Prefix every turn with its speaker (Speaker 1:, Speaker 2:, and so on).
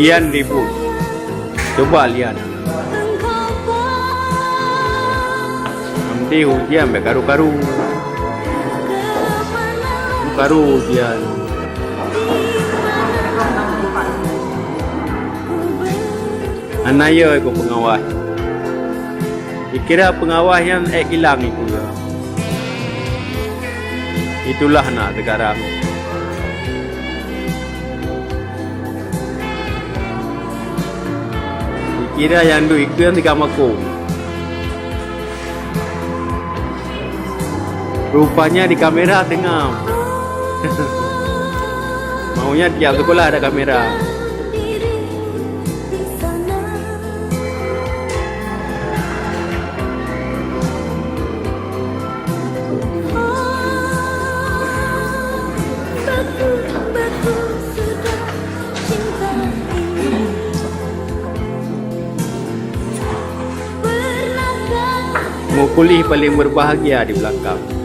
Speaker 1: sekian ribu. Coba lihat. Nanti hujan sampai karu-karu. Karu hujan. Anaya ikut pengawas. Dikira pengawas yang hilang itu ya. Itulah nak sekarang. Dikira yang tu itu yang tiga makung. Rupanya di kamera tengah. Maunya tiap sekolah ada kamera. Mukuli paling berbahagia di belakang.